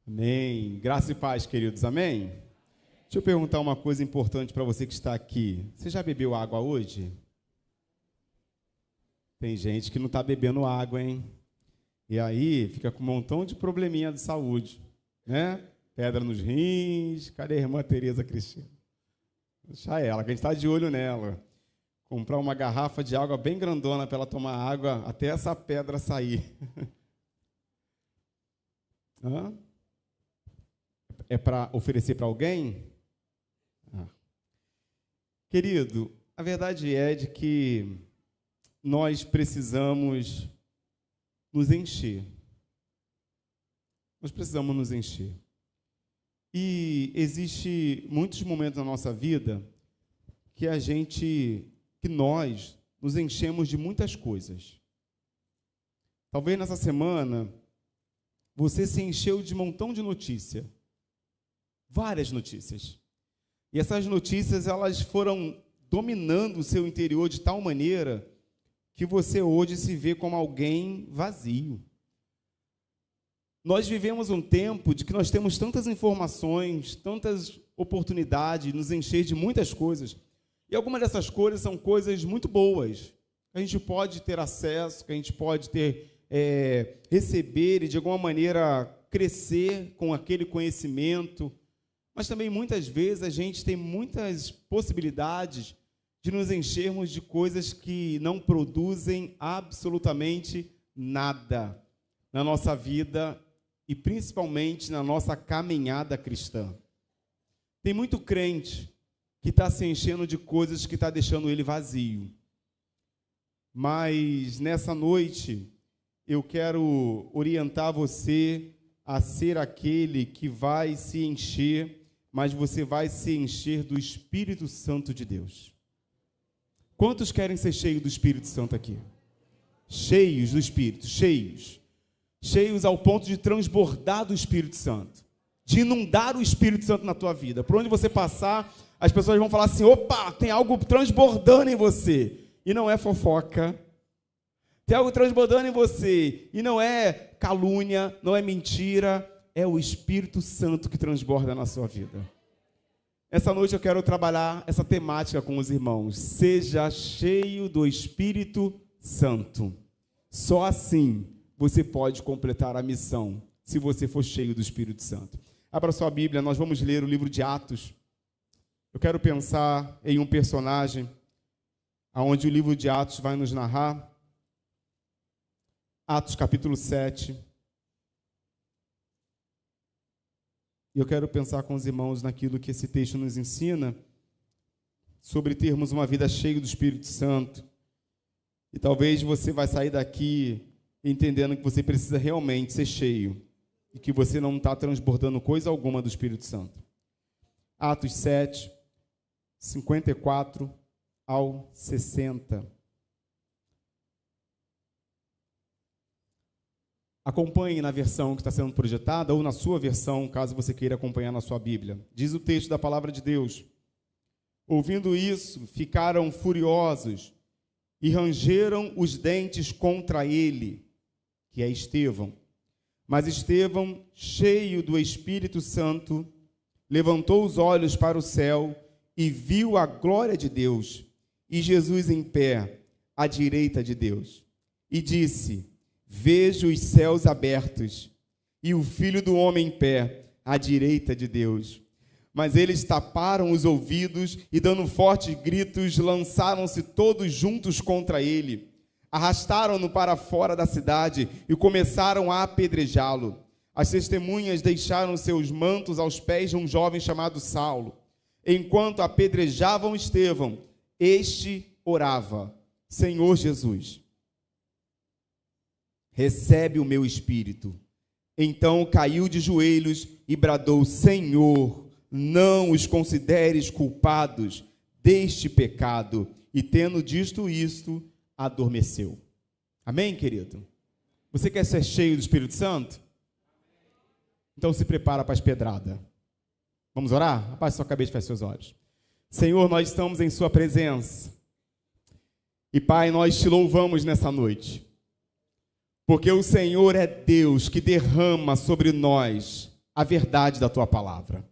Amém. Graça e paz, queridos. Amém? Deixa eu perguntar uma coisa importante para você que está aqui. Você já bebeu água hoje? Tem gente que não está bebendo água, hein? E aí fica com um montão de probleminha de saúde, né? Pedra nos rins. Cadê a irmã Tereza Cristina? Deixa ela, que a gente está de olho nela. Comprar uma garrafa de água bem grandona para ela tomar água até essa pedra sair. Hã? É para oferecer para alguém? Querido, a verdade é de que nós precisamos nos encher. Nós precisamos nos encher. E existe muitos momentos na nossa vida que nós nos enchemos de muitas coisas. Talvez nessa semana você se encheu de um montão de notícia. Várias notícias. E essas notícias, elas foram dominando o seu interior de tal maneira que você hoje se vê como alguém vazio. Nós vivemos um tempo de que nós temos tantas informações, tantas oportunidades, nos encher de muitas coisas. E algumas dessas coisas são coisas muito boas. A gente pode ter acesso, que a gente pode receber e, de alguma maneira, crescer com aquele conhecimento. Mas também, muitas vezes, a gente tem muitas possibilidades de nos enchermos de coisas que não produzem absolutamente nada na nossa vida e, principalmente, na nossa caminhada cristã. Tem muito crente que está se enchendo de coisas que está deixando ele vazio. Mas, nessa noite, eu quero orientar você a ser aquele que vai se encher, mas você vai se encher do Espírito Santo de Deus. Quantos querem ser cheios do Espírito Santo aqui? Cheios do Espírito, cheios. Cheios ao ponto de transbordar do Espírito Santo, de inundar o Espírito Santo na tua vida. Por onde você passar, as pessoas vão falar assim: opa, tem algo transbordando em você. E não é fofoca. Tem algo transbordando em você. E não é calúnia, não é mentira. É o Espírito Santo que transborda na sua vida. Essa noite eu quero trabalhar essa temática com os irmãos. Seja cheio do Espírito Santo. Só assim você pode completar a missão, se você for cheio do Espírito Santo. Abra sua Bíblia, nós vamos ler o livro de Atos. Eu quero pensar em um personagem onde o livro de Atos vai nos narrar. Atos capítulo 7. E eu quero pensar com os irmãos naquilo que esse texto nos ensina sobre termos uma vida cheia do Espírito Santo. E talvez você vai sair daqui entendendo que você precisa realmente ser cheio e que você não está transbordando coisa alguma do Espírito Santo. Atos 7, 54 ao 60. Acompanhe na versão que está sendo projetada ou na sua versão, caso você queira acompanhar na sua Bíblia. Diz o texto da palavra de Deus: ouvindo isso, ficaram furiosos e rangeram os dentes contra ele, que é Estevão. Mas Estevão, cheio do Espírito Santo, levantou os olhos para o céu e viu a glória de Deus e Jesus em pé, à direita de Deus. E disse: vejo os céus abertos e o Filho do Homem em pé, à direita de Deus. Mas eles taparam os ouvidos e, dando fortes gritos, lançaram-se todos juntos contra ele. Arrastaram-no para fora da cidade e começaram a apedrejá-lo. As testemunhas deixaram seus mantos aos pés de um jovem chamado Saulo. Enquanto apedrejavam Estevão, este orava: Senhor Jesus, recebe o meu espírito. Então caiu de joelhos e bradou: Senhor, não os consideres culpados deste pecado. E tendo dito isto, adormeceu. Amém, querido? Você quer ser cheio do Espírito Santo? Então se prepara para as pedradas. Vamos orar? Abaixe sua cabeça e feche seus olhos. Senhor, nós estamos em sua presença. E Pai, nós te louvamos nessa noite. Porque o Senhor é Deus que derrama sobre nós a verdade da tua palavra.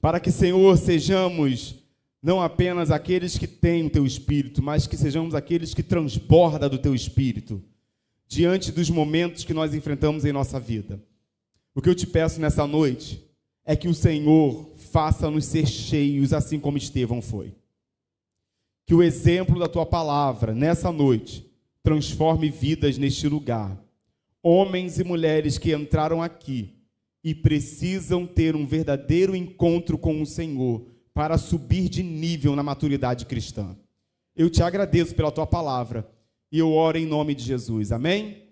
Para que, Senhor, sejamos não apenas aqueles que têm o teu Espírito, mas que sejamos aqueles que transbordam do teu Espírito diante dos momentos que nós enfrentamos em nossa vida. O que eu te peço nessa noite é que o Senhor faça-nos ser cheios, assim como Estevão foi. Que o exemplo da tua palavra, nessa noite, transforme vidas neste lugar. Homens e mulheres que entraram aqui e precisam ter um verdadeiro encontro com o Senhor para subir de nível na maturidade cristã. Eu te agradeço pela tua palavra e eu oro em nome de Jesus. Amém?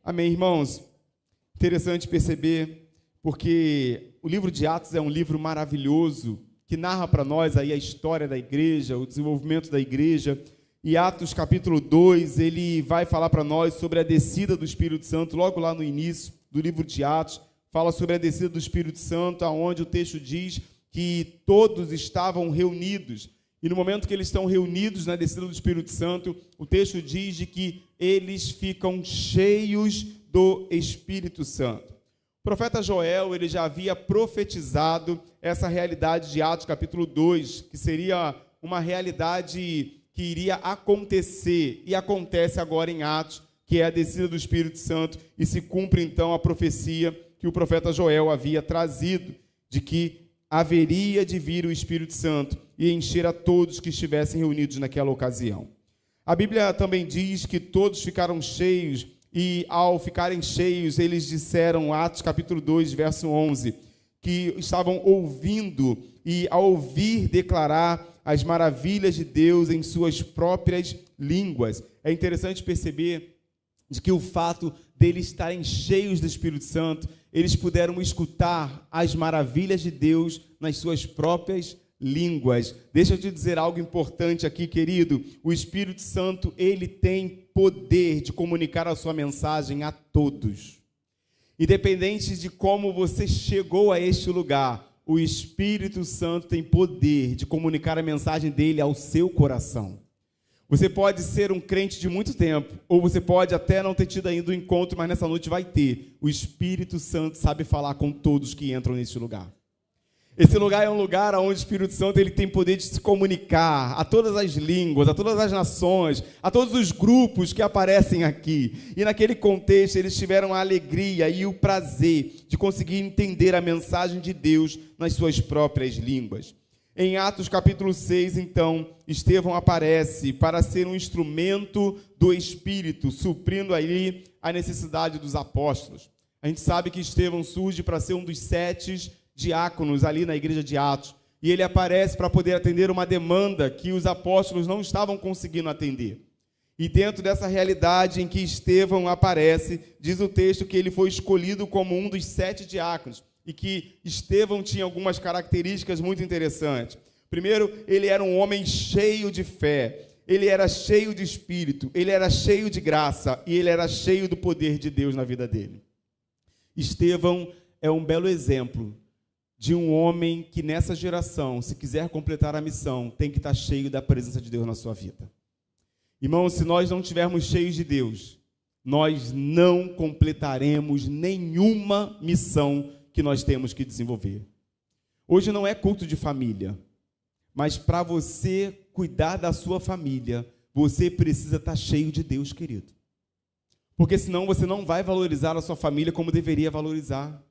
Amém, irmãos. Interessante perceber, porque o livro de Atos é um livro maravilhoso que narra para nós aí a história da igreja, o desenvolvimento da igreja. E Atos capítulo 2, ele vai falar para nós sobre a descida do Espírito Santo, logo lá no início do livro de Atos, fala sobre a descida do Espírito Santo, aonde o texto diz que todos estavam reunidos. E no momento que eles estão reunidos na descida do Espírito Santo, o texto diz de que eles ficam cheios do Espírito Santo. O profeta Joel, ele já havia profetizado essa realidade de Atos capítulo 2, que seria uma realidade que iria acontecer, e acontece agora em Atos, que é a descida do Espírito Santo, e se cumpre então a profecia que o profeta Joel havia trazido, de que haveria de vir o Espírito Santo e encher a todos que estivessem reunidos naquela ocasião. A Bíblia também diz que todos ficaram cheios, e ao ficarem cheios, eles disseram, Atos capítulo 2, verso 11, que estavam ouvindo, e ao ouvir declarar as maravilhas de Deus em suas próprias línguas. É interessante perceber de que o fato deles estarem cheios do Espírito Santo, eles puderam escutar as maravilhas de Deus nas suas próprias línguas. Deixa eu te dizer algo importante aqui, querido. O Espírito Santo, ele tem poder de comunicar a sua mensagem a todos. Independente de como você chegou a este lugar, o Espírito Santo tem poder de comunicar a mensagem dele ao seu coração. Você pode ser um crente de muito tempo, ou você pode até não ter tido ainda o encontro, mas nessa noite vai ter. O Espírito Santo sabe falar com todos que entram nesse lugar. Esse lugar é um lugar onde o Espírito Santo ele tem poder de se comunicar a todas as línguas, a todas as nações, a todos os grupos que aparecem aqui. E naquele contexto eles tiveram a alegria e o prazer de conseguir entender a mensagem de Deus nas suas próprias línguas. Em Atos capítulo 6, então, Estevão aparece para ser um instrumento do Espírito, suprindo ali a necessidade dos apóstolos. A gente sabe que Estevão surge para ser um dos 7 diáconos ali na igreja de Atos, e ele aparece para poder atender uma demanda que os apóstolos não estavam conseguindo atender. E dentro dessa realidade em que Estevão aparece, diz o texto que ele foi escolhido como um dos 7 diáconos, e que Estevão tinha algumas características muito interessantes. Primeiro, ele era um homem cheio de fé, ele era cheio de espírito, ele era cheio de graça, e ele era cheio do poder de Deus na vida dele. Estevão é um belo exemplo de um homem que nessa geração, se quiser completar a missão, tem que estar cheio da presença de Deus na sua vida. Irmãos, se nós não estivermos cheios de Deus, nós não completaremos nenhuma missão que nós temos que desenvolver. Hoje não é culto de família, mas para você cuidar da sua família, você precisa estar cheio de Deus, querido. Porque senão você não vai valorizar a sua família como deveria valorizar.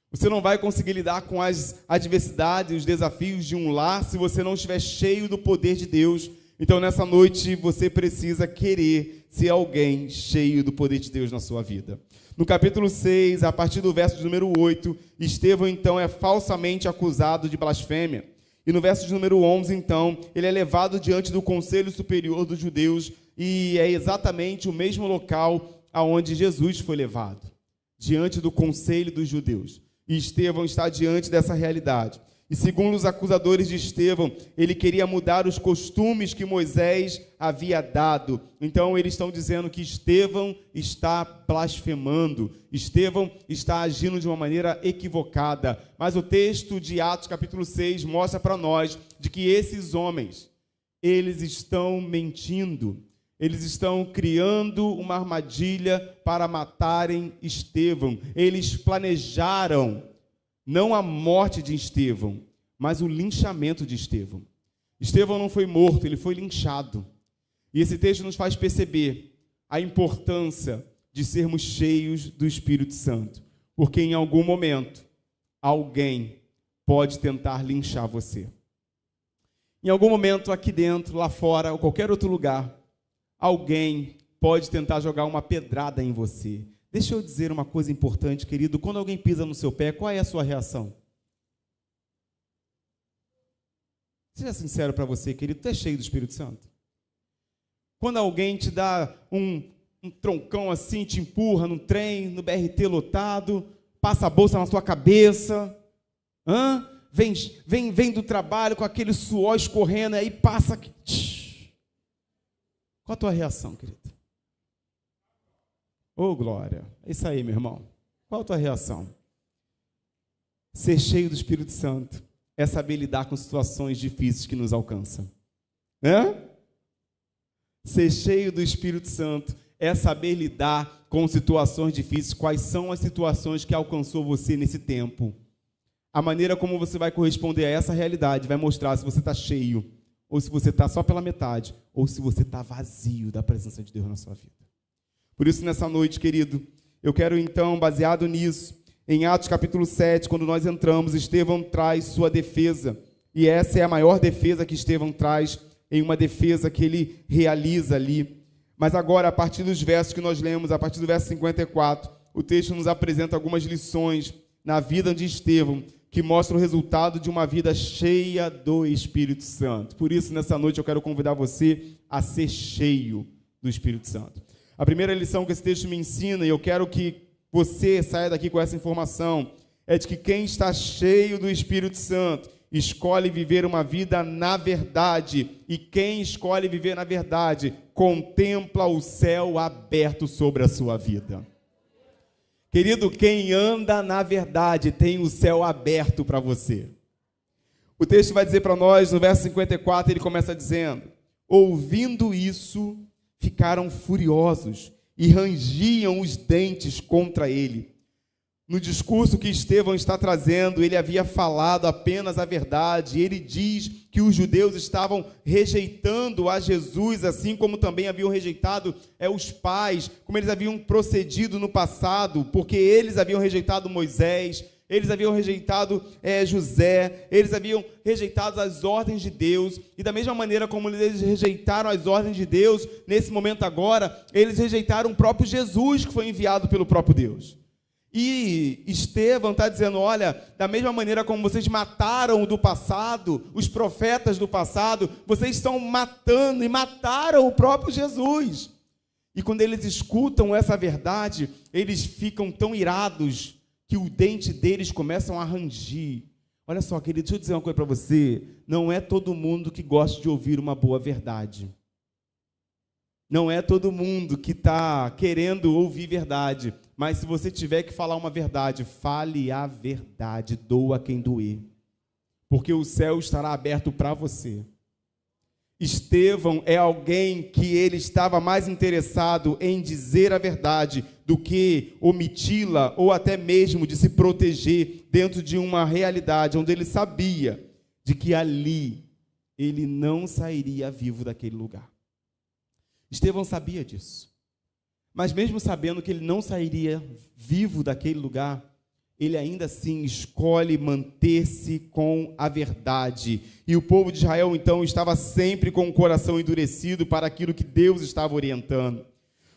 Você não vai conseguir lidar com as adversidades, os desafios de um lar, se você não estiver cheio do poder de Deus. Então, nessa noite, você precisa querer ser alguém cheio do poder de Deus na sua vida. No capítulo 6, a partir do verso de número 8, Estevão, então, é falsamente acusado de blasfêmia. E no verso de número 11, então, ele é levado diante do Conselho Superior dos Judeus, e é exatamente o mesmo local aonde Jesus foi levado, diante do Conselho dos Judeus. E Estevão está diante dessa realidade. E segundo os acusadores de Estevão, ele queria mudar os costumes que Moisés havia dado. Então eles estão dizendo que Estevão está blasfemando, Estevão está agindo de uma maneira equivocada. Mas o texto de Atos capítulo 6 mostra para nós de que esses homens, eles estão mentindo. Eles estão criando uma armadilha para matarem Estevão. Eles planejaram não a morte de Estevão, mas o linchamento de Estevão. Estevão não foi morto, ele foi linchado. E esse texto nos faz perceber a importância de sermos cheios do Espírito Santo, porque em algum momento alguém pode tentar linchar você. Em algum momento aqui dentro, lá fora ou qualquer outro lugar, alguém pode tentar jogar uma pedrada em você. Deixa eu dizer uma coisa importante, querido. Quando alguém pisa no seu pé, qual é a sua reação? Seja sincero para você, querido, tu é cheio do Espírito Santo? Quando alguém te dá um troncão assim, te empurra no trem, no BRT lotado, passa a bolsa na sua cabeça, vem do trabalho com aquele suor escorrendo, aí passa... Qual a tua reação, querido? Ô, glória! É isso aí, meu irmão. Qual a tua reação? Ser cheio do Espírito Santo é saber lidar com situações difíceis que nos alcançam. Ser cheio do Espírito Santo é saber lidar com situações difíceis. Quais são as situações que alcançou você nesse tempo? A maneira como você vai corresponder a essa realidade vai mostrar se você está cheio, ou se você está só pela metade, ou se você está vazio da presença de Deus na sua vida. Por isso, nessa noite, querido, eu quero então, baseado nisso, em Atos capítulo 7, quando nós entramos, Estevão traz sua defesa, e essa é a maior defesa que Estevão traz, em uma defesa que ele realiza ali. Mas agora, a partir dos versos que nós lemos, a partir do verso 54, o texto nos apresenta algumas lições na vida de Estevão, que mostra o resultado de uma vida cheia do Espírito Santo. Por isso, nessa noite, eu quero convidar você a ser cheio do Espírito Santo. A primeira lição que esse texto me ensina, e eu quero que você saia daqui com essa informação, é de que quem está cheio do Espírito Santo escolhe viver uma vida na verdade, e quem escolhe viver na verdade contempla o céu aberto sobre a sua vida. Querido, quem anda na verdade tem o céu aberto para você. O texto vai dizer para nós, no verso 54, ele começa dizendo: ouvindo isso, ficaram furiosos e rangiam os dentes contra ele. No discurso que Estevão está trazendo, ele havia falado apenas a verdade. Ele diz que os judeus estavam rejeitando a Jesus, assim como também haviam rejeitado os pais, como eles haviam procedido no passado, porque eles haviam rejeitado Moisés, eles haviam rejeitado José, eles haviam rejeitado as ordens de Deus, e da mesma maneira como eles rejeitaram as ordens de Deus, nesse momento agora, eles rejeitaram o próprio Jesus, que foi enviado pelo próprio Deus. E Estevão está dizendo, olha, da mesma maneira como vocês mataram do passado, os profetas do passado, vocês estão matando e mataram o próprio Jesus. E quando eles escutam essa verdade, eles ficam tão irados que o dente deles começam a rangir. Olha só, querido, deixa eu dizer uma coisa para você. Não é todo mundo que gosta de ouvir uma boa verdade. Não é todo mundo que está querendo ouvir verdade. Mas se você tiver que falar uma verdade, fale a verdade, doa quem doer. Porque o céu estará aberto para você. Estevão é alguém que ele estava mais interessado em dizer a verdade do que omiti-la ou até mesmo de se proteger dentro de uma realidade onde ele sabia de que ali ele não sairia vivo daquele lugar. Estevão sabia disso. Mas mesmo sabendo que ele não sairia vivo daquele lugar, ele ainda assim escolhe manter-se com a verdade. E o povo de Israel, então, estava sempre com o coração endurecido para aquilo que Deus estava orientando.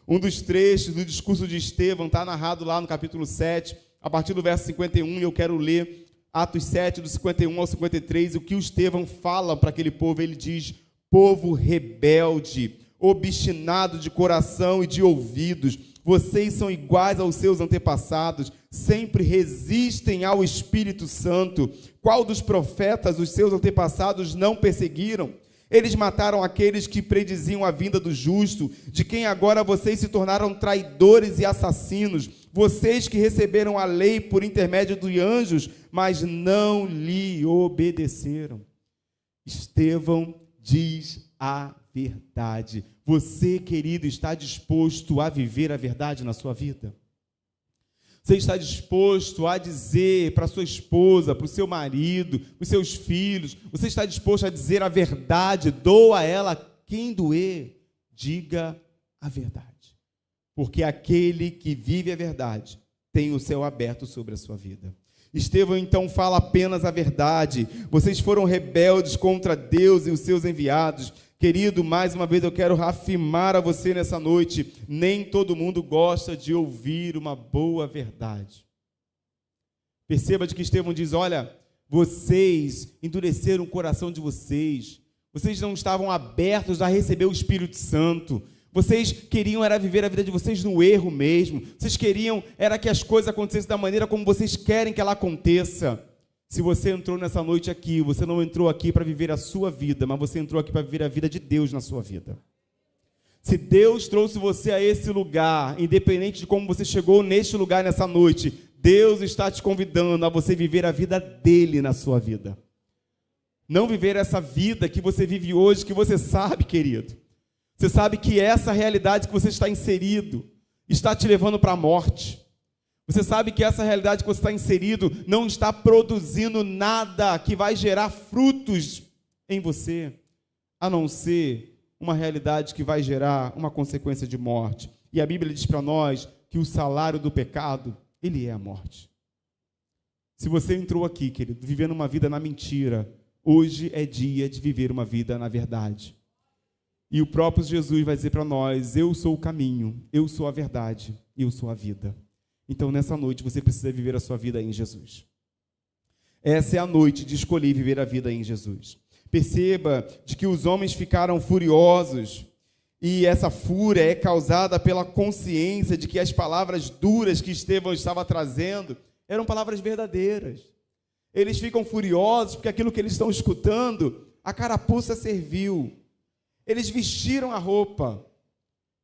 Um dos trechos do discurso de Estevão está narrado lá no capítulo 7, a partir do verso 51, e eu quero ler Atos 7, do 51 ao 53, o que o Estevão fala para aquele povo. Ele diz: povo rebelde, obstinado de coração e de ouvidos, vocês são iguais aos seus antepassados, sempre resistem ao Espírito Santo. Qual dos profetas os seus antepassados não perseguiram? Eles mataram aqueles que prediziam a vinda do justo, de quem agora vocês se tornaram traidores e assassinos, vocês que receberam a lei por intermédio dos anjos, mas não lhe obedeceram. Estevão diz a verdade. Você, querido, está disposto a viver a verdade na sua vida? Você está disposto a dizer para sua esposa, para o seu marido, para os seus filhos, você está disposto a dizer a verdade, doa a ela quem doer, diga a verdade. Porque aquele que vive a verdade tem o céu aberto sobre a sua vida. Estevão então fala apenas a verdade. Vocês foram rebeldes contra Deus e os seus enviados. Querido, mais uma vez eu quero afirmar a você nessa noite, nem todo mundo gosta de ouvir uma boa verdade. Perceba de que Estevão diz, olha, vocês endureceram o coração de vocês, vocês não estavam abertos a receber o Espírito Santo, vocês queriam era viver a vida de vocês no erro mesmo, vocês queriam era que as coisas acontecessem da maneira como vocês querem que ela aconteça. Se você entrou nessa noite aqui, você não entrou aqui para viver a sua vida, mas você entrou aqui para viver a vida de Deus na sua vida. Se Deus trouxe você a esse lugar, independente de como você chegou neste lugar nessa noite, Deus está te convidando a você viver a vida dele na sua vida. Não viver essa vida que você vive hoje, que você sabe, querido. Você sabe que essa realidade que você está inserido está te levando para a morte. Você sabe que essa realidade que você está inserido não está produzindo nada que vai gerar frutos em você, a não ser uma realidade que vai gerar uma consequência de morte. E a Bíblia diz para nós que o salário do pecado, ele é a morte. Se você entrou aqui, querido, vivendo uma vida na mentira, hoje é dia de viver uma vida na verdade. E o próprio Jesus vai dizer para nós, eu sou o caminho, eu sou a verdade, eu sou a vida. Então, nessa noite, você precisa viver a sua vida em Jesus. Essa é a noite de escolher viver a vida em Jesus. Perceba de que os homens ficaram furiosos, e essa fúria é causada pela consciência de que as palavras duras que Estevão estava trazendo eram palavras verdadeiras. Eles ficam furiosos porque aquilo que eles estão escutando, a carapuça serviu. Eles vestiram a roupa,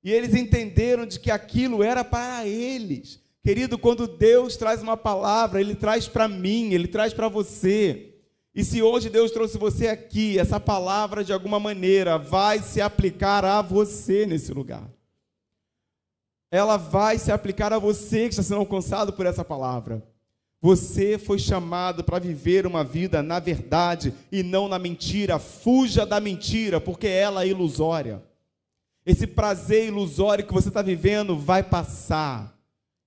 e eles entenderam de que aquilo era para eles. Querido, quando Deus traz uma palavra, Ele traz para mim, Ele traz para você. E se hoje Deus trouxe você aqui, essa palavra de alguma maneira vai se aplicar a você nesse lugar. Ela vai se aplicar a você que está sendo alcançado por essa palavra. Você foi chamado para viver uma vida na verdade e não na mentira. Fuja da mentira, porque ela é ilusória. Esse prazer ilusório que você está vivendo vai passar.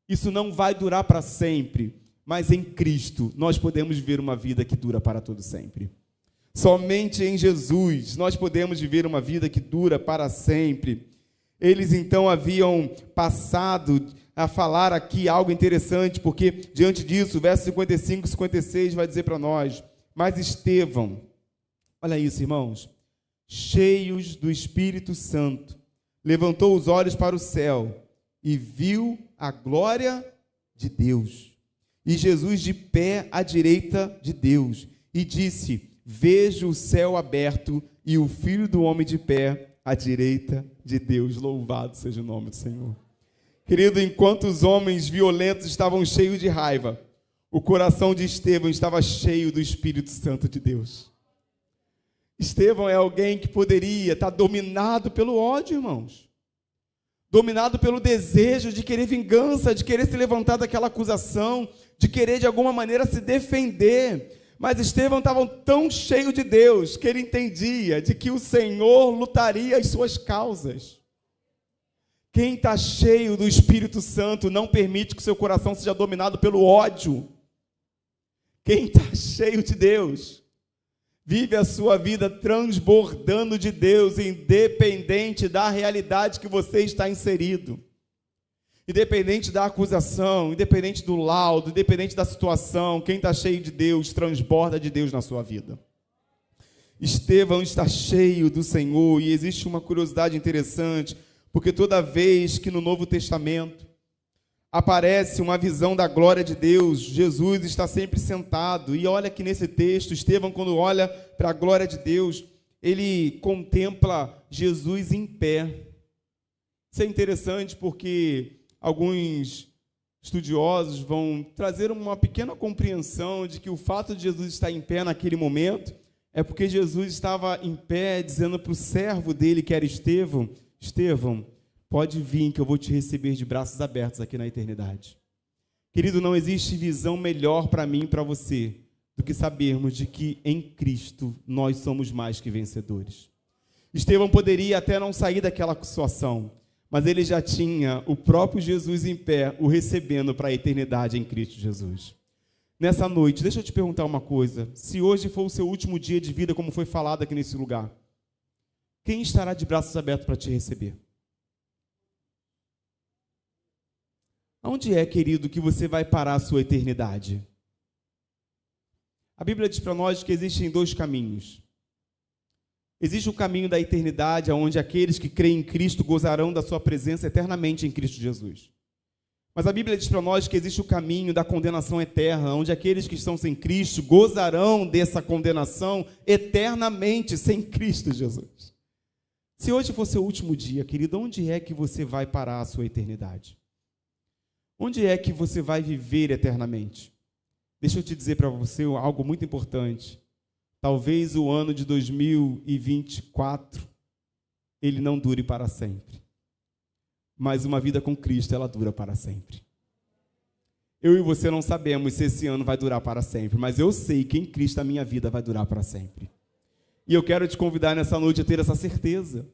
Isso não vai durar para sempre, mas em Cristo nós podemos viver uma vida que dura para todo sempre. Somente em Jesus nós podemos viver uma vida que dura para sempre. Eles então haviam passado a falar aqui algo interessante, porque diante disso, verso 55 e 56 vai dizer para nós, mas Estevão, olha isso, irmãos, cheios do Espírito Santo, levantou os olhos para o céu e viu a glória de Deus, e Jesus de pé à direita de Deus, e disse, vejo o céu aberto e o Filho do Homem de pé à direita de Deus. Louvado seja o nome do Senhor. Querido, enquanto os homens violentos estavam cheios de raiva, o coração de Estevão estava cheio do Espírito Santo de Deus. Estevão é alguém que poderia estar dominado pelo ódio, irmãos. Dominado pelo desejo de querer vingança, de querer se levantar daquela acusação, de querer de alguma maneira se defender. Mas Estevão estava tão cheio de Deus que ele entendia de que o Senhor lutaria as suas causas. Quem está cheio do Espírito Santo não permite que o seu coração seja dominado pelo ódio. Quem está cheio de Deus vive a sua vida transbordando de Deus, independente da realidade que você está inserido. Independente da acusação, independente do laudo, independente da situação, quem está cheio de Deus, transborda de Deus na sua vida. Estevão está cheio do Senhor, e existe uma curiosidade interessante, porque toda vez que no Novo Testamento aparece uma visão da glória de Deus, Jesus está sempre sentado, e olha que nesse texto, Estevão, quando olha para a glória de Deus, ele contempla Jesus em pé. Isso é interessante porque alguns estudiosos vão trazer uma pequena compreensão de que o fato de Jesus estar em pé naquele momento É porque Jesus estava em pé, dizendo para o servo dele, que era Estevão: Estevão, pode vir que eu vou te receber de braços abertos aqui na eternidade. Querido, não existe visão melhor para mim e para você do que sabermos de que em Cristo nós somos mais que vencedores. Estevão poderia até não sair daquela situação, mas ele já tinha o próprio Jesus em pé, o recebendo para a eternidade em Cristo Jesus. Nessa noite, deixa eu te perguntar uma coisa: se hoje for o seu último dia de vida, como foi falado aqui nesse lugar, quem estará de braços abertos para te receber? Aonde é, querido, que você vai parar a sua eternidade? A Bíblia diz para nós que existem dois caminhos. Existe o caminho da eternidade, onde aqueles que creem em Cristo gozarão da sua presença eternamente em Cristo Jesus. Mas a Bíblia diz para nós que existe o caminho da condenação eterna, onde aqueles que estão sem Cristo gozarão dessa condenação eternamente sem Cristo Jesus. Se hoje for seu último dia, querido, onde é que você vai parar a sua eternidade? Onde é que você vai viver eternamente? Deixa eu te dizer para você algo muito importante. Talvez o ano de 2024, ele não dure para sempre. Mas uma vida com Cristo, ela dura para sempre. Eu e você não sabemos se esse ano vai durar para sempre, mas eu sei que em Cristo a minha vida vai durar para sempre. E eu quero te convidar nessa noite a ter essa certeza.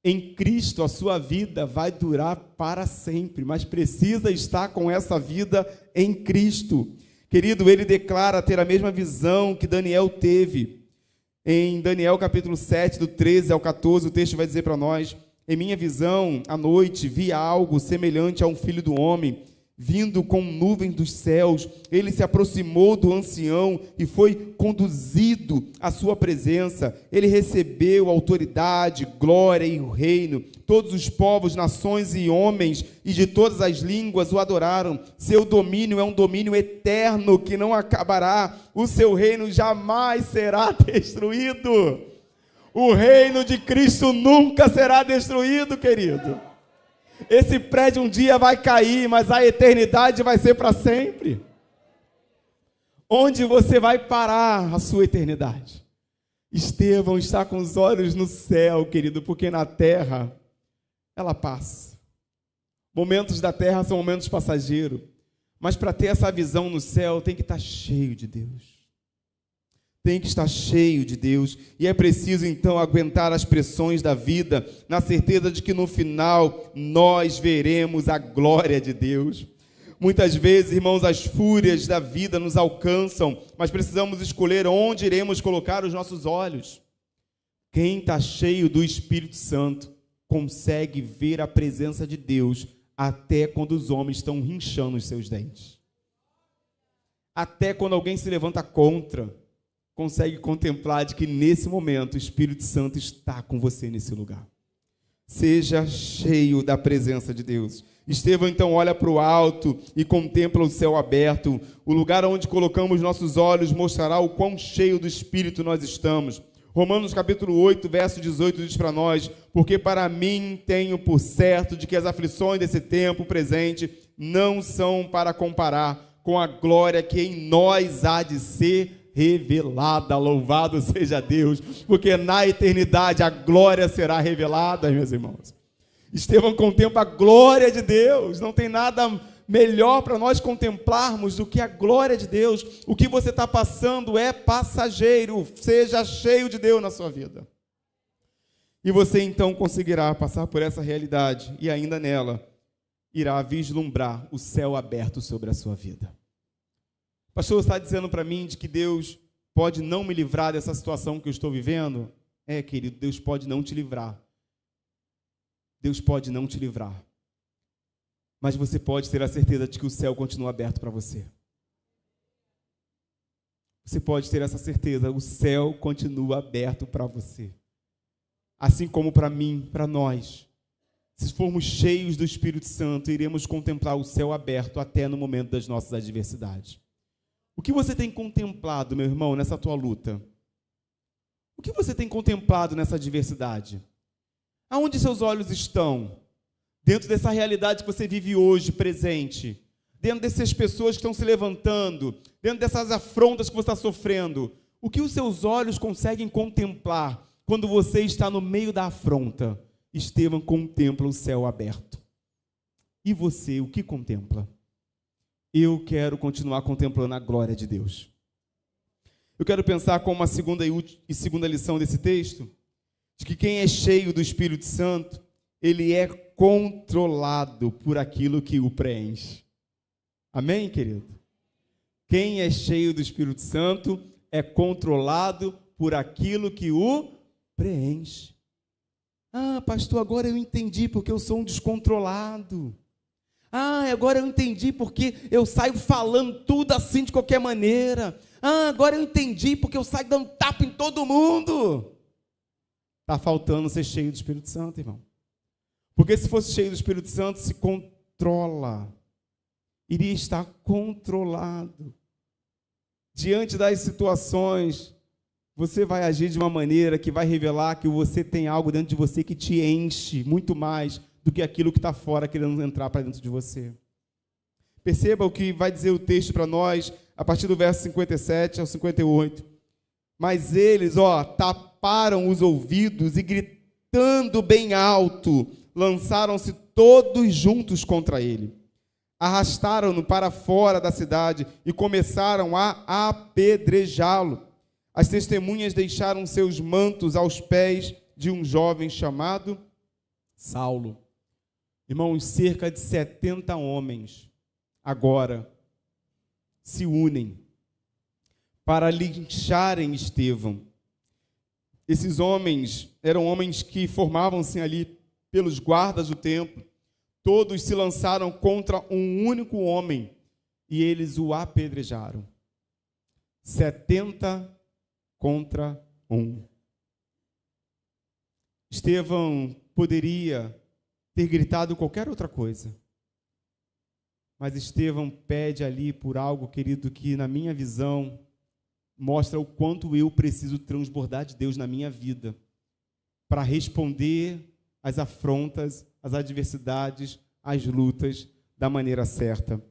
Em Cristo a sua vida vai durar para sempre, mas precisa estar com essa vida em Cristo. Querido, ele declara ter a mesma visão que Daniel teve. Em Daniel capítulo 7, do 13 ao 14, o texto vai dizer para nós: em minha visão, à noite, vi algo semelhante a um filho do homem, vindo com nuvens dos céus. Ele se aproximou do ancião e foi conduzido à sua presença. Ele recebeu autoridade, glória e o reino. Todos os povos, nações e homens e de todas as línguas o adoraram. Seu domínio é um domínio eterno que não acabará. O seu reino jamais será destruído. O reino de Cristo nunca será destruído, querido. Esse prédio um dia vai cair, mas a eternidade vai ser para sempre. Onde você vai parar a sua eternidade? Estevão está com os olhos no céu, querido, porque na terra ela passa. Momentos da terra são momentos passageiros, mas para ter essa visão no céu tem que estar cheio de Deus. Tem que estar cheio de Deus, e é preciso então aguentar as pressões da vida, na certeza de que no final nós veremos a glória de Deus. Muitas vezes, irmãos, as fúrias da vida nos alcançam, mas precisamos escolher onde iremos colocar os nossos olhos. Quem está cheio do Espírito Santo consegue ver a presença de Deus até quando os homens estão rinchando os seus dentes. Até quando alguém se levanta contra, consegue contemplar de que nesse momento o Espírito Santo está com você nesse lugar. Seja cheio da presença de Deus. Estevão então olha para o alto e contempla o céu aberto. O lugar onde colocamos nossos olhos mostrará o quão cheio do Espírito nós estamos. Romanos capítulo 8, verso 18 diz para nós: porque para mim tenho por certo de que as aflições desse tempo presente não são para comparar com a glória que em nós há de ser revelada. Louvado seja Deus, porque na eternidade a glória será revelada, meus irmãos. Estevão contempla a glória de Deus. Não tem nada melhor para nós contemplarmos do que a glória de Deus. O que você está passando é passageiro. Seja cheio de Deus na sua vida, e você então conseguirá passar por essa realidade, e ainda nela irá vislumbrar o céu aberto sobre a sua vida. O pastor está dizendo para mim de que Deus pode não me livrar dessa situação que eu estou vivendo? É, querido, Deus pode não te livrar. Deus pode não te livrar. Mas você pode ter a certeza de que o céu continua aberto para você. Você pode ter essa certeza, o céu continua aberto para você. Assim como para mim, para nós. Se formos cheios do Espírito Santo, iremos contemplar o céu aberto até no momento das nossas adversidades. O que você tem contemplado, meu irmão, nessa tua luta? O que você tem contemplado nessa adversidade? Aonde seus olhos estão? Dentro dessa realidade que você vive hoje, presente. Dentro dessas pessoas que estão se levantando. Dentro dessas afrontas que você está sofrendo. O que os seus olhos conseguem contemplar quando você está no meio da afronta? Estevão contempla o céu aberto. E você, o que contempla? Eu quero continuar contemplando a glória de Deus. Eu quero pensar como uma segunda lição desse texto, de que quem é cheio do Espírito Santo, ele é controlado por aquilo que o preenche. Amém, querido? Quem é cheio do Espírito Santo é controlado por aquilo que o preenche. Ah, pastor, agora eu entendi porque eu sou um descontrolado. Ah, agora eu entendi porque eu saio falando tudo assim de qualquer maneira. Ah, agora eu entendi porque eu saio dando tapa em todo mundo. Está faltando ser cheio do Espírito Santo, irmão. Porque se fosse cheio do Espírito Santo, se controla. Iria estar controlado. Diante das situações, você vai agir de uma maneira que vai revelar que você tem algo dentro de você que te enche muito mais do que aquilo que está fora querendo entrar para dentro de você. Perceba o que vai dizer o texto para nós, a partir do verso 57 ao 58. Mas eles, taparam os ouvidos e gritando bem alto, lançaram-se todos juntos contra ele. Arrastaram-no para fora da cidade e começaram a apedrejá-lo. As testemunhas deixaram seus mantos aos pés de um jovem chamado Saulo. Irmãos, cerca de 70 homens agora se unem para lincharem Estevão. Esses homens eram homens que formavam-se ali pelos guardas do templo. Todos se lançaram contra um único homem e eles o apedrejaram. 70 contra 1. Estevão poderia ter gritado qualquer outra coisa, mas Estevão pede ali por algo, querido, que na minha visão mostra o quanto eu preciso transbordar de Deus na minha vida para responder às afrontas, às adversidades, às lutas da maneira certa.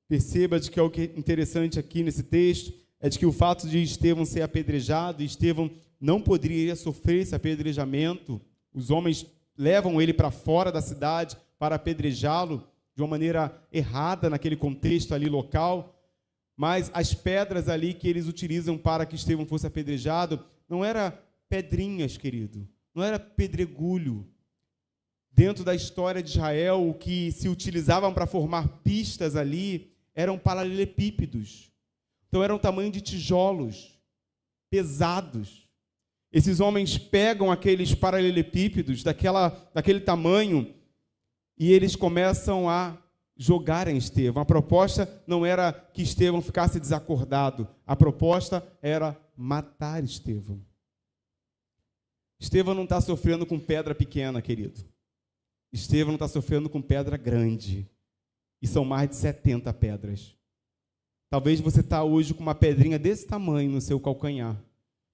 Perceba de que é o que é interessante aqui nesse texto é de que o fato de Estevão ser apedrejado, Estevão não poderia sofrer esse apedrejamento. Os homens levam ele para fora da cidade para apedrejá-lo de uma maneira errada naquele contexto ali local, mas as pedras ali que eles utilizam para que Estevão fosse apedrejado não era pedrinhas, querido, não era pedregulho. Dentro da história de Israel, o que se utilizavam para formar pistas ali eram paralelepípedos. Então eram tamanho de tijolos pesados. Esses homens pegam aqueles paralelepípedos daquele tamanho e eles começam a jogar em Estevão. A proposta não era que Estevão ficasse desacordado. A proposta era matar Estevão. Estevão não está sofrendo com pedra pequena, querido. Estevão está sofrendo com pedra grande. E são mais de 70 pedras. Talvez você está hoje com uma pedrinha desse tamanho no seu calcanhar.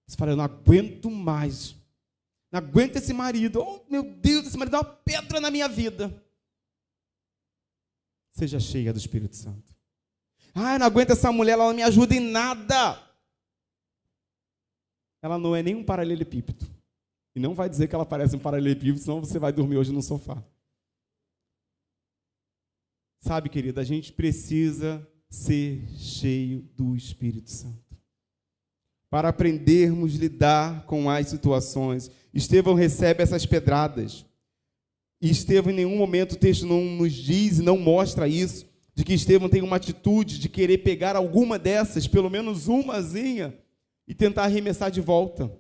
Você fala, eu não aguento mais. Não aguento esse marido. Oh, meu Deus, esse marido é uma pedra na minha vida. Seja cheia do Espírito Santo. Ah, eu não aguento essa mulher, ela não me ajuda em nada. Ela não é nem um paralelepípedo. E não vai dizer que ela parece um paralelepípedo, senão você vai dormir hoje no sofá. Sabe, querida, a gente precisa ser cheio do Espírito Santo para aprendermos a lidar com as situações. Estevão recebe essas pedradas. E Estevão, em nenhum momento, o texto não nos diz e não mostra isso, de que Estevão tem uma atitude de querer pegar alguma dessas, pelo menos umazinha, e tentar arremessar de volta.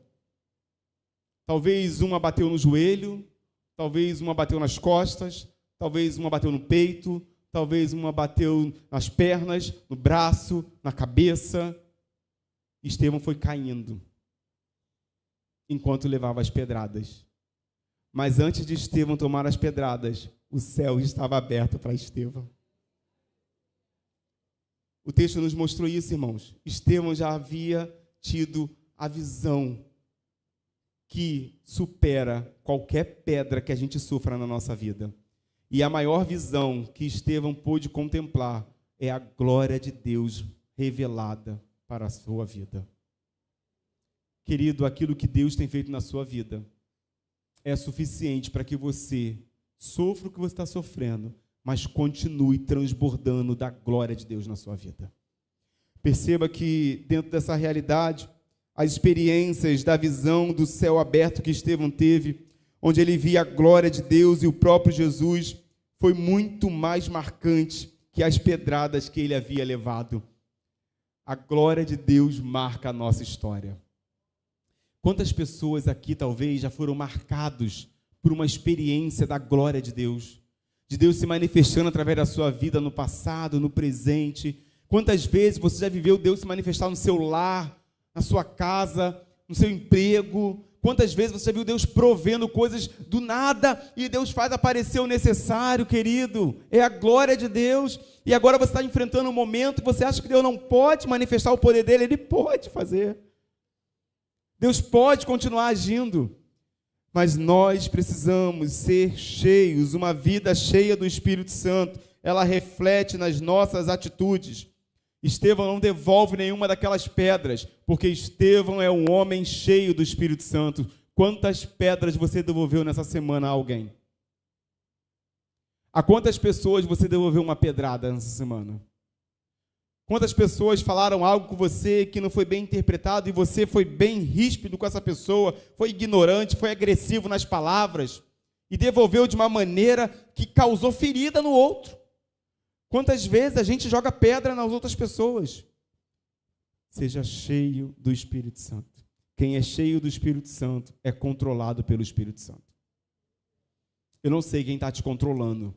Talvez uma bateu no joelho, talvez uma bateu nas costas, talvez uma bateu no peito, talvez uma bateu nas pernas, no braço, na cabeça. Estevão foi caindo enquanto levava as pedradas. Mas antes de Estevão tomar as pedradas, o céu estava aberto para Estevão. O texto nos mostrou isso, irmãos. Estevão já havia tido a visão que supera qualquer pedra que a gente sofra na nossa vida. E a maior visão que Estevão pôde contemplar é a glória de Deus revelada para a sua vida. Querido, aquilo que Deus tem feito na sua vida é suficiente para que você sofra o que você está sofrendo, mas continue transbordando da glória de Deus na sua vida. Perceba que dentro dessa realidade, as experiências da visão do céu aberto que Estevão teve, onde ele via a glória de Deus e o próprio Jesus, foi muito mais marcante que as pedradas que ele havia levado. A glória de Deus marca a nossa história. Quantas pessoas aqui talvez já foram marcados por uma experiência da glória de Deus se manifestando através da sua vida no passado, no presente? Quantas vezes você já viveu Deus se manifestar no seu lar, na sua casa, no seu emprego? Quantas vezes você já viu Deus provendo coisas do nada e Deus faz aparecer o necessário, querido? É a glória de Deus. E agora você está enfrentando um momento que você acha que Deus não pode manifestar o poder dele. Ele pode fazer. Deus pode continuar agindo. Mas nós precisamos ser cheios, uma vida cheia do Espírito Santo. Ela reflete nas nossas atitudes. Estevão não devolve nenhuma daquelas pedras, porque Estevão é um homem cheio do Espírito Santo. Quantas pedras você devolveu nessa semana a alguém? A quantas pessoas você devolveu uma pedrada nessa semana? Quantas pessoas falaram algo com você que não foi bem interpretado e você foi bem ríspido com essa pessoa, foi ignorante, foi agressivo nas palavras e devolveu de uma maneira que causou ferida no outro? Quantas vezes a gente joga pedra nas outras pessoas? Seja cheio do Espírito Santo. Quem é cheio do Espírito Santo é controlado pelo Espírito Santo. Eu não sei quem está te controlando,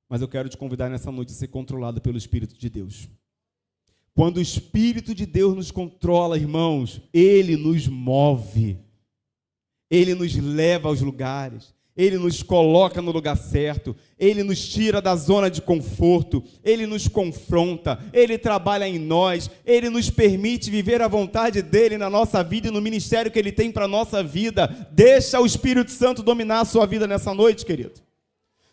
mas eu quero te convidar nessa noite a ser controlado pelo Espírito de Deus. Quando o Espírito de Deus nos controla, irmãos, Ele nos move, Ele nos leva aos lugares, Ele nos coloca no lugar certo, Ele nos tira da zona de conforto, Ele nos confronta, Ele trabalha em nós, Ele nos permite viver a vontade dEle na nossa vida e no ministério que Ele tem para a nossa vida. Deixa o Espírito Santo dominar a sua vida nessa noite, querido.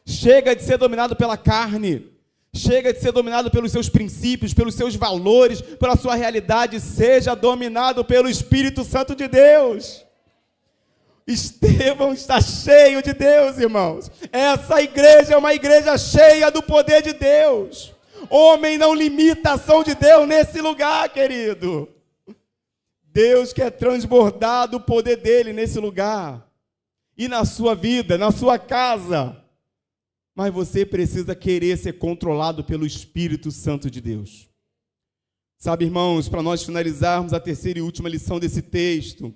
Chega de ser dominado pela carne. Chega de ser dominado pelos seus princípios, pelos seus valores, pela sua realidade. Seja dominado pelo Espírito Santo de Deus. Estevão está cheio de Deus, irmãos. Essa igreja é uma igreja cheia do poder de Deus. Homem não limita a ação de Deus nesse lugar, querido. Deus quer transbordar do poder dele nesse lugar. E na sua vida, na sua casa. Mas você precisa querer ser controlado pelo Espírito Santo de Deus. Sabe, irmãos, para nós finalizarmos a terceira e última lição desse texto,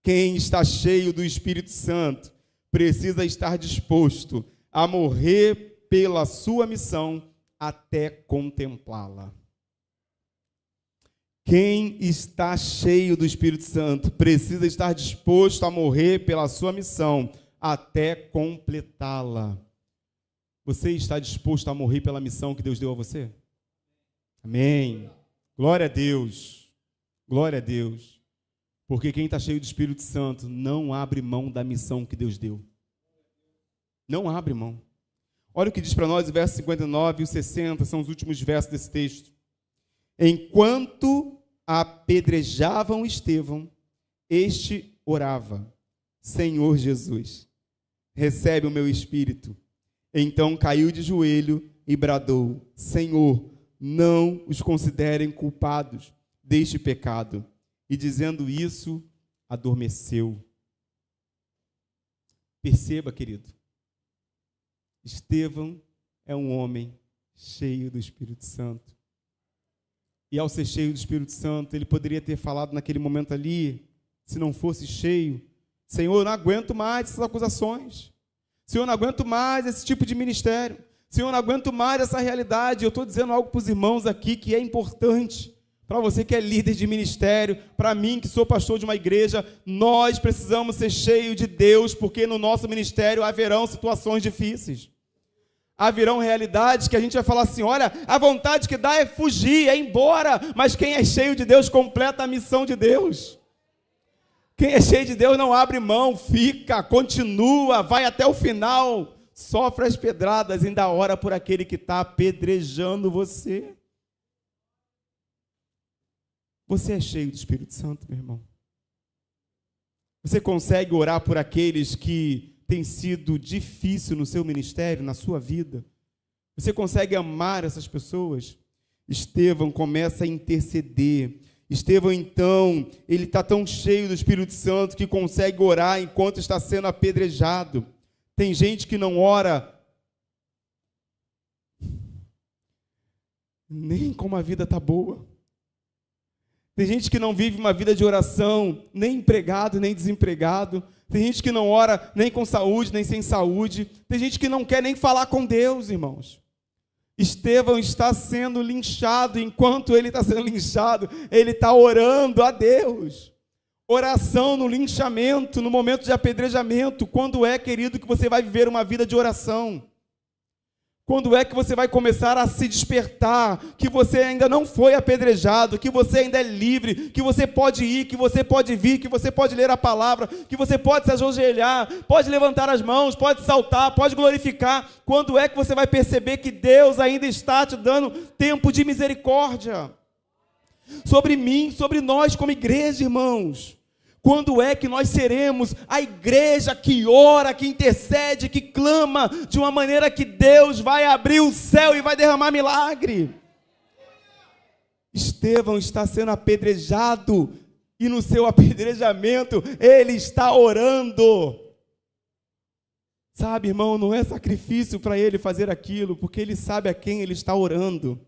quem está cheio do Espírito Santo precisa estar disposto a morrer pela sua missão até contemplá-la. Quem está cheio do Espírito Santo precisa estar disposto a morrer pela sua missão até completá-la. Você está disposto a morrer pela missão que Deus deu a você? Amém. Glória a Deus. Glória a Deus. Porque quem está cheio do Espírito Santo não abre mão da missão que Deus deu. Não abre mão. Olha o que diz para nós o verso 59 e o 60, são os últimos versos desse texto. Enquanto apedrejavam Estevão, este orava: Senhor Jesus, recebe o meu espírito. Então caiu de joelho e bradou: Senhor, não os considerem culpados deste pecado. E dizendo isso, adormeceu. Perceba, querido, Estevão é um homem cheio do Espírito Santo. E ao ser cheio do Espírito Santo, ele poderia ter falado naquele momento ali, se não fosse cheio: Senhor, eu não aguento mais essas acusações. Senhor, eu não aguento mais esse tipo de ministério. Senhor, eu não aguento mais essa realidade. Eu estou dizendo algo para os irmãos aqui que é importante. Para você que é líder de ministério, para mim que sou pastor de uma igreja, nós precisamos ser cheios de Deus, porque no nosso ministério haverão situações difíceis. Haverão realidades que a gente vai falar assim: olha, a vontade que dá é fugir, é ir embora, mas quem é cheio de Deus completa a missão de Deus. Quem é cheio de Deus não abre mão, fica, continua, vai até o final, sofre as pedradas, ainda ora por aquele que está apedrejando você. Você é cheio do Espírito Santo, meu irmão? Você consegue orar por aqueles que têm sido difícil no seu ministério, na sua vida? Você consegue amar essas pessoas? Estevão começa a interceder. Estevão, então, ele está tão cheio do Espírito Santo que consegue orar enquanto está sendo apedrejado. Tem gente que não ora nem como a vida está boa. Tem gente que não vive uma vida de oração, nem empregado, nem desempregado. Tem gente que não ora nem com saúde, nem sem saúde. Tem gente que não quer nem falar com Deus, irmãos. Estevão está sendo linchado. Enquanto ele está sendo linchado, ele está orando a Deus. Oração no linchamento, no momento de apedrejamento. Quando é, querido, que você vai viver uma vida de oração? Quando é que você vai começar a se despertar, que você ainda não foi apedrejado, que você ainda é livre, que você pode ir, que você pode vir, que você pode ler a palavra, que você pode se ajoelhar, pode levantar as mãos, pode saltar, pode glorificar? Quando é que você vai perceber que Deus ainda está te dando tempo de misericórdia? Sobre mim, sobre nós como igreja, irmãos. Quando é que nós seremos a igreja que ora, que intercede, que clama, de uma maneira que Deus vai abrir o céu e vai derramar milagre? Estevão está sendo apedrejado, e no seu apedrejamento, ele está orando. Sabe, irmão, não é sacrifício para ele fazer aquilo, porque ele sabe a quem ele está orando.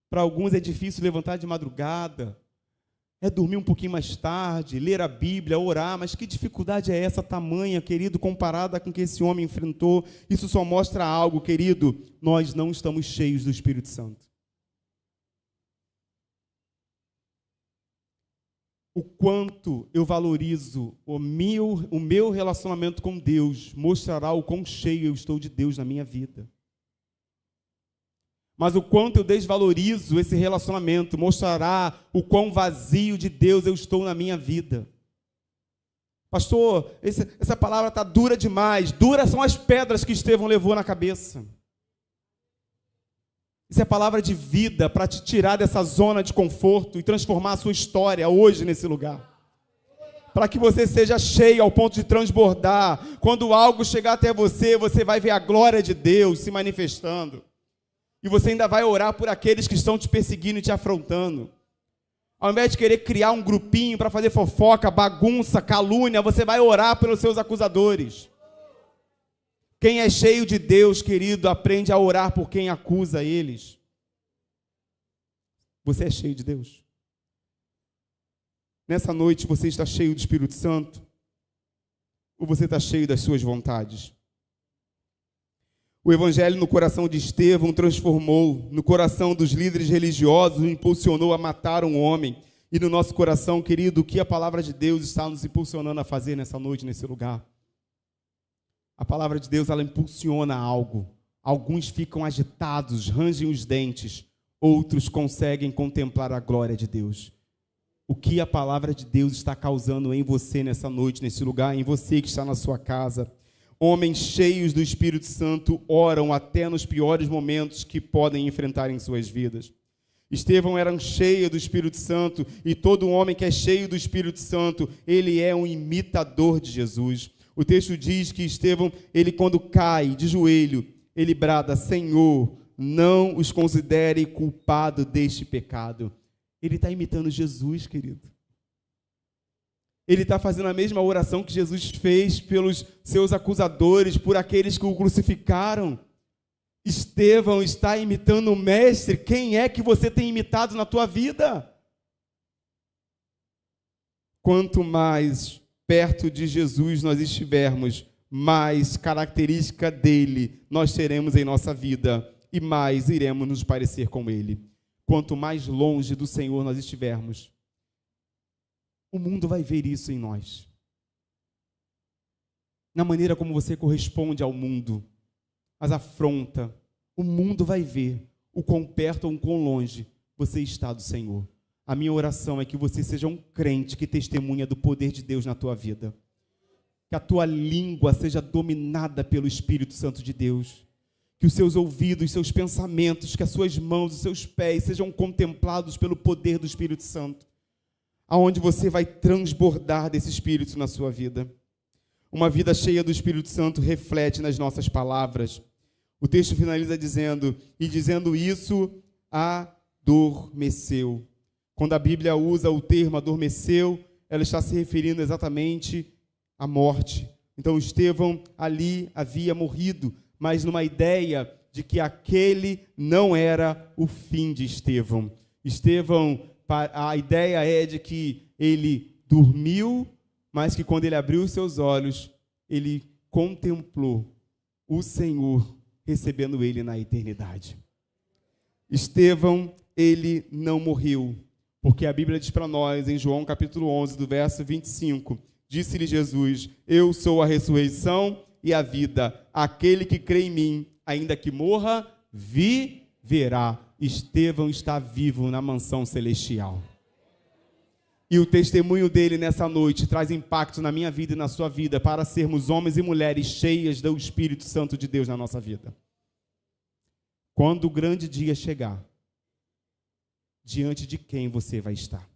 Para alguns é difícil levantar de madrugada, é dormir um pouquinho mais tarde, ler a Bíblia, orar, mas que dificuldade é essa tamanha, querido, comparada com o que esse homem enfrentou? Isso só mostra algo, querido: nós não estamos cheios do Espírito Santo. O quanto eu valorizo o meu relacionamento com Deus mostrará o quão cheio eu estou de Deus na minha vida. Mas o quanto eu desvalorizo esse relacionamento mostrará o quão vazio de Deus eu estou na minha vida. Pastor, essa palavra está dura demais. Duras são as pedras que Estevão levou na cabeça. Isso é palavra de vida para te tirar dessa zona de conforto e transformar a sua história hoje nesse lugar. Para que você seja cheio ao ponto de transbordar. Quando algo chegar até você, você vai ver a glória de Deus se manifestando. E você ainda vai orar por aqueles que estão te perseguindo e te afrontando. Ao invés de querer criar um grupinho para fazer fofoca, bagunça, calúnia, você vai orar pelos seus acusadores. Quem é cheio de Deus, querido, aprende a orar por quem acusa eles. Você é cheio de Deus? Nessa noite você está cheio do Espírito Santo? Ou você está cheio das suas vontades? O evangelho no coração de Estevão transformou, no coração dos líderes religiosos, o impulsionou a matar um homem. E no nosso coração, querido, o que a palavra de Deus está nos impulsionando a fazer nessa noite, nesse lugar? A palavra de Deus, ela impulsiona algo. Alguns ficam agitados, rangem os dentes. Outros conseguem contemplar a glória de Deus. O que a palavra de Deus está causando em você nessa noite, nesse lugar, em você que está na sua casa? Homens cheios do Espírito Santo oram até nos piores momentos que podem enfrentar em suas vidas. Estevão era cheio do Espírito Santo, e todo homem que é cheio do Espírito Santo, ele é um imitador de Jesus. O texto diz que Estevão, ele quando cai de joelho, ele brada: Senhor, não os considere culpado deste pecado. Ele está imitando Jesus, querido. Ele está fazendo a mesma oração que Jesus fez pelos seus acusadores, por aqueles que o crucificaram. Estevão está imitando o Mestre. Quem é que você tem imitado na tua vida? Quanto mais perto de Jesus nós estivermos, mais característica dele nós teremos em nossa vida e mais iremos nos parecer com ele. Quanto mais longe do Senhor nós estivermos, o mundo vai ver isso em nós. Na maneira como você corresponde ao mundo, as afronta, o mundo vai ver o quão perto ou o quão longe você está do Senhor. A minha oração é que você seja um crente que testemunha do poder de Deus na tua vida. Que a tua língua seja dominada pelo Espírito Santo de Deus. Que os seus ouvidos, seus pensamentos, que as suas mãos, os seus pés sejam contemplados pelo poder do Espírito Santo. aonde você vai transbordar desse Espírito na sua vida. Uma vida cheia do Espírito Santo reflete nas nossas palavras. O texto finaliza dizendo, e dizendo isso, adormeceu. Quando a Bíblia usa o termo adormeceu, ela está se referindo exatamente à morte. Então Estevão ali havia morrido, mas numa ideia de que aquele não era o fim de Estevão. Estevão, a ideia é de que ele dormiu, mas que quando ele abriu os seus olhos, ele contemplou o Senhor recebendo ele na eternidade. Estevão, ele não morreu, porque a Bíblia diz para nós, em João capítulo 11, do verso 25, disse-lhe Jesus, eu sou a ressurreição e a vida, aquele que crê em mim, ainda que morra, viverá. Estevão está vivo na mansão celestial. E o testemunho dele nessa noite traz impacto na minha vida e na sua vida para sermos homens e mulheres cheias do Espírito Santo de Deus na nossa vida. Quando o grande dia chegar, diante de quem você vai estar?